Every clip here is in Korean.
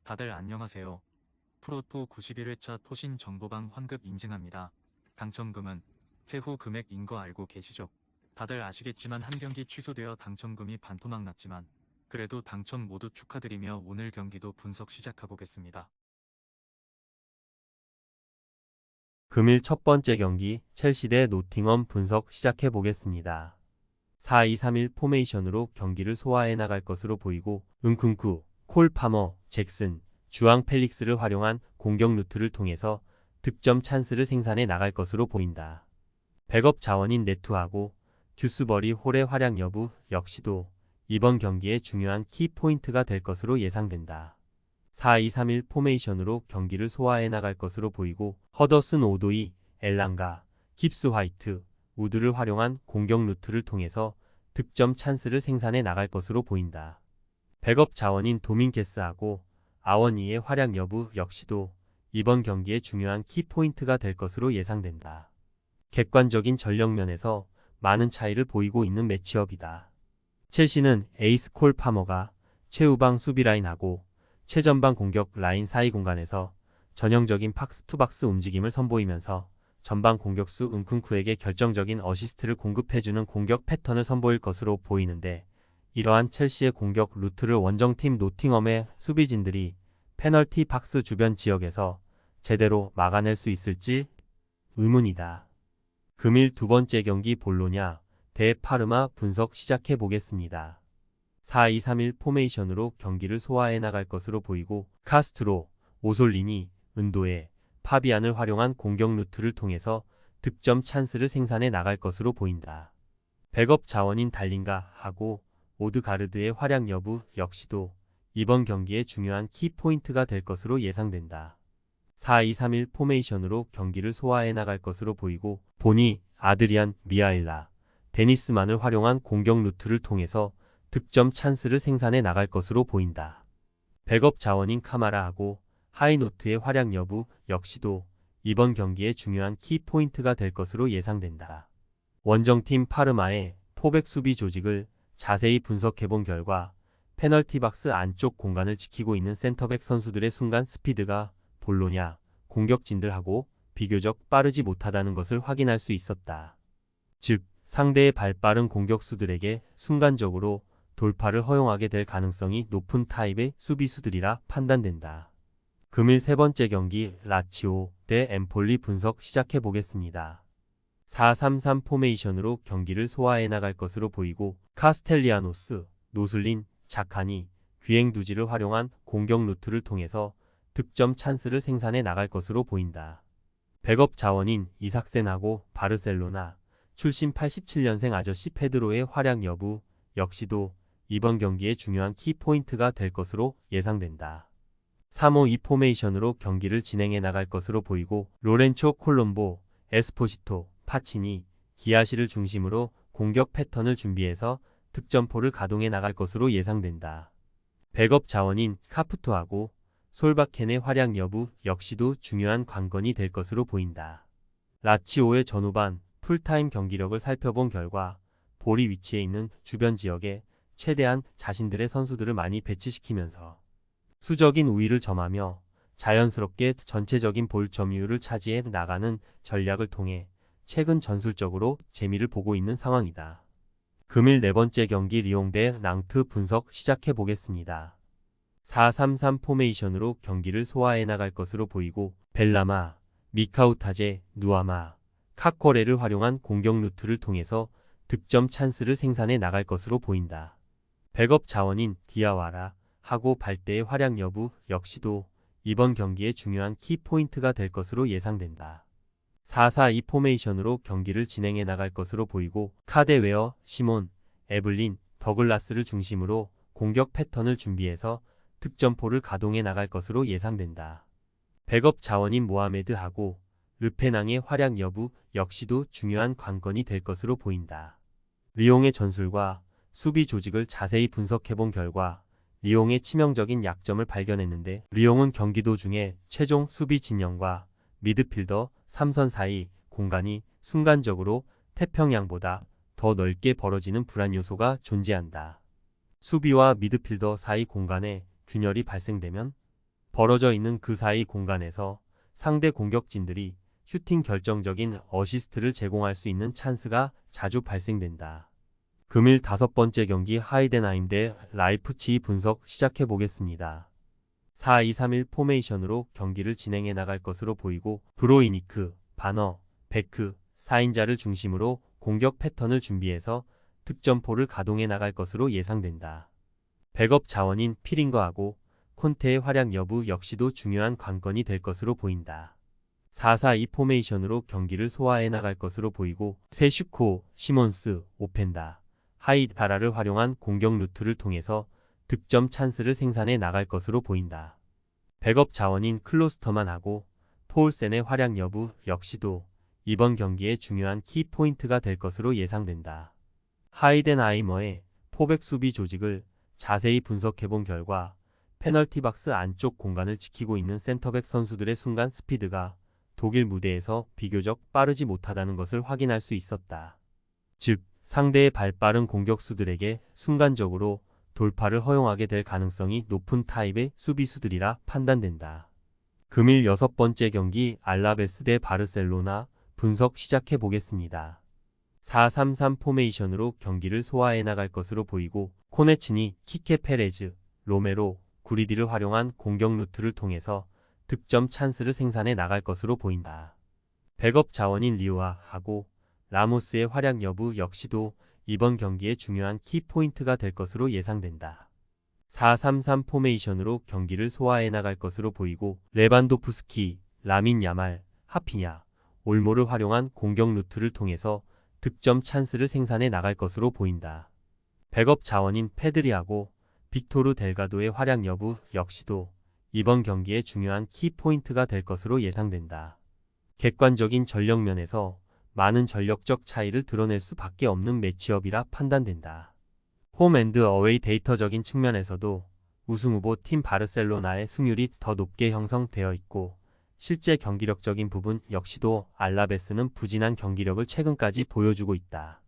다들 안녕하세요. 프로토 91회차 토신 정보방 환급 인증합니다. 당첨금은 세후 금액인 거 알고 계시죠? 다들 아시겠지만 한 경기 취소되어 당첨금이 반토막 났지만 그래도 당첨 모두 축하드리며 오늘 경기도 분석 시작해보겠습니다. 금일 첫 번째 경기 첼시 대 노팅엄 분석 시작해 보겠습니다. 4-2-3-1 포메이션으로 경기를 소화해 나갈 것으로 보이고 은쿤쿠, 콜 파머, 잭슨, 주앙 펠릭스를 활용한 공격 루트를 통해서 득점 찬스를 생산해 나갈 것으로 보인다. 백업 자원인 네투하고 듀스버리 홀의 활약 여부 역시도 이번 경기의 중요한 키포인트가 될 것으로 예상된다. 4-2-3-1 포메이션으로 경기를 소화해 나갈 것으로 보이고 허더슨 오도이, 엘랑가, 깁스 화이트, 우드를 활용한 공격 루트를 통해서 득점 찬스를 생산해 나갈 것으로 보인다. 백업 자원인 도민게스하고 아원이의 활약 여부 역시도 이번 경기의 중요한 키포인트가 될 것으로 예상된다. 객관적인 전력면에서 많은 차이를 보이고 있는 매치업이다. 첼시는 에이스 콜 파머가 최후방 수비라인하고 최전방 공격 라인 사이 공간에서 전형적인 박스2박스 움직임을 선보이면서 전방 공격수 은쿤쿠에게 결정적인 어시스트를 공급해주는 공격 패턴을 선보일 것으로 보이는데 이러한 첼시의 공격 루트를 원정팀 노팅엄의 수비진들이 페널티 박스 주변 지역에서 제대로 막아낼 수 있을지 의문이다. 금일 두 번째 경기 볼로냐 대 파르마 분석 시작해 보겠습니다. 4-2-3-1 포메이션으로 경기를 소화해 나갈 것으로 보이고 카스트로, 오솔리니, 은도에, 파비안을 활용한 공격 루트를 통해서 득점 찬스를 생산해 나갈 것으로 보인다. 백업 자원인 달린가 하고 오드가르드의 활약 여부 역시도 이번 경기의 중요한 키포인트가 될 것으로 예상된다. 4-2-3-1 포메이션으로 경기를 소화해 나갈 것으로 보이고 보니, 아드리안, 미하일라, 데니스만을 활용한 공격 루트를 통해서 득점 찬스를 생산해 나갈 것으로 보인다. 백업 자원인 카마라하고 하이노트의 활약 여부 역시도 이번 경기의 중요한 키포인트가 될 것으로 예상된다. 원정팀 파르마의 포백 수비 조직을 자세히 분석해본 결과 페널티 박스 안쪽 공간을 지키고 있는 센터백 선수들의 순간 스피드가 볼로냐 공격진들하고 비교적 빠르지 못하다는 것을 확인할 수 있었다. 즉, 상대의 발빠른 공격수들에게 순간적으로 돌파를 허용하게 될 가능성이 높은 타입의 수비수들이라 판단된다. 금일 세 번째 경기 라치오 대 엠폴리 분석 시작해 보겠습니다. 4-3-3 포메이션으로 경기를 소화해 나갈 것으로 보이고 카스텔리아노스, 노슬린, 자카니, 귀행두지를 활용한 공격 루트를 통해서 득점 찬스를 생산해 나갈 것으로 보인다. 백업 자원인 이삭센하고 바르셀로나 출신 87년생 아저씨 페드로의 활약 여부 역시도 이번 경기의 중요한 키포인트가 될 것으로 예상된다. 3-5-2 포메이션으로 경기를 진행해 나갈 것으로 보이고 로렌초 콜롬보, 에스포시토, 파치니, 기아시를 중심으로 공격 패턴을 준비해서 득점포를 가동해 나갈 것으로 예상된다. 백업 자원인 카프토하고 솔바켄의 활약 여부 역시도 중요한 관건이 될 것으로 보인다. 라치오의 전후반 풀타임 경기력을 살펴본 결과 볼이 위치해 있는 주변 지역에 최대한 자신들의 선수들을 많이 배치시키면서 수적인 우위를 점하며 자연스럽게 전체적인 볼 점유율을 차지해 나가는 전략을 통해 최근 전술적으로 재미를 보고 있는 상황이다. 금일 네 번째 경기 리옹 대 낭트 분석 시작해 보겠습니다. 4-3-3 포메이션으로 경기를 소화해 나갈 것으로 보이고 벨라마, 미카우타제, 누아마, 카코레를 활용한 공격 루트를 통해서 득점 찬스를 생산해 나갈 것으로 보인다. 백업 자원인 디아와라 하고 발대의 활약 여부 역시도 이번 경기의 중요한 키포인트가 될 것으로 예상된다. 4-4-2 포메이션으로 경기를 진행해 나갈 것으로 보이고 카데웨어, 시몬, 에블린, 더글라스를 중심으로 공격 패턴을 준비해서 득점포를 가동해 나갈 것으로 예상된다. 백업 자원인 모하메드하고 르페낭의 활약 여부 역시도 중요한 관건이 될 것으로 보인다. 리옹의 전술과 수비 조직을 자세히 분석해본 결과 리옹의 치명적인 약점을 발견했는데 리옹은 경기 도중에 최종 수비 진영과 미드필더 3선 사이 공간이 순간적으로 태평양보다 더 넓게 벌어지는 불안 요소가 존재한다. 수비와 미드필더 사이 공간에 균열이 발생되면 벌어져 있는 그 사이 공간에서 상대 공격진들이 슈팅 결정적인 어시스트를 제공할 수 있는 찬스가 자주 발생된다. 금일 5번째 경기 하이덴하임 대 라이프치히 분석 시작해 보겠습니다. 4-2-3-1 포메이션으로 경기를 진행해 나갈 것으로 보이고 브로이니크, 바너, 베크, 4인자를 중심으로 공격 패턴을 준비해서 득점포를 가동해 나갈 것으로 예상된다. 백업 자원인 피링거하고 콘테의 활약 여부 역시도 중요한 관건이 될 것으로 보인다. 4-4-2 포메이션으로 경기를 소화해 나갈 것으로 보이고 세슈코, 시몬스, 오펜다, 하이드파라를 활용한 공격 루트를 통해서 득점 찬스를 생산해 나갈 것으로 보인다. 백업 자원인 클로스터만하고 포울센의 활약 여부 역시도 이번 경기의 중요한 키포인트가 될 것으로 예상된다. 하이덴하이머의 포백 수비 조직을 자세히 분석해본 결과 페널티 박스 안쪽 공간을 지키고 있는 센터백 선수들의 순간 스피드가 독일 무대에서 비교적 빠르지 못하다는 것을 확인할 수 있었다. 즉, 상대의 발빠른 공격수들에게 순간적으로 돌파를 허용하게 될 가능성이 높은 타입의 수비수들이라 판단된다. 금일 6번째 경기 알라베스 대 바르셀로나 분석 시작해 보겠습니다. 4-3-3 포메이션으로 경기를 소화해 나갈 것으로 보이고 코네치니, 키케 페레즈, 로메로, 구리디를 활용한 공격 루트를 통해서 득점 찬스를 생산해 나갈 것으로 보인다. 백업 자원인 리우아하고 라모스의 활약 여부 역시도 이번 경기의 중요한 키포인트가 될 것으로 예상된다. 4-3-3 포메이션으로 경기를 소화해 나갈 것으로 보이고 레반도프스키, 라민 야말, 하피냐, 올모를 활용한 공격 루트를 통해서 득점 찬스를 생산해 나갈 것으로 보인다. 백업 자원인 페드리하고 빅토르 델가도의 활약 여부 역시도 이번 경기의 중요한 키포인트가 될 것으로 예상된다. 객관적인 전력 면에서 많은 전력적 차이를 드러낼 수밖에 없는 매치업이라 판단된다. 홈앤드 어웨이 데이터적인 측면에서도 우승후보 팀 바르셀로나의 승률이 더 높게 형성되어 있고 실제 경기력적인 부분 역시도 알라베스는 부진한 경기력을 최근까지 보여주고 있다.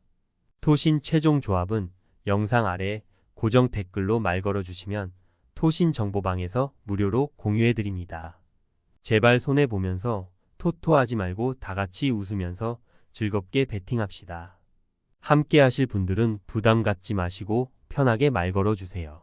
토신 최종 조합은 영상 아래 고정 댓글로 말 걸어주시면 토신 정보방에서 무료로 공유해드립니다. 제발 손해보면서 토토하지 말고 다같이 웃으면서 즐겁게 베팅합시다. 함께 하실 분들은 부담 갖지 마시고 편하게 말 걸어주세요.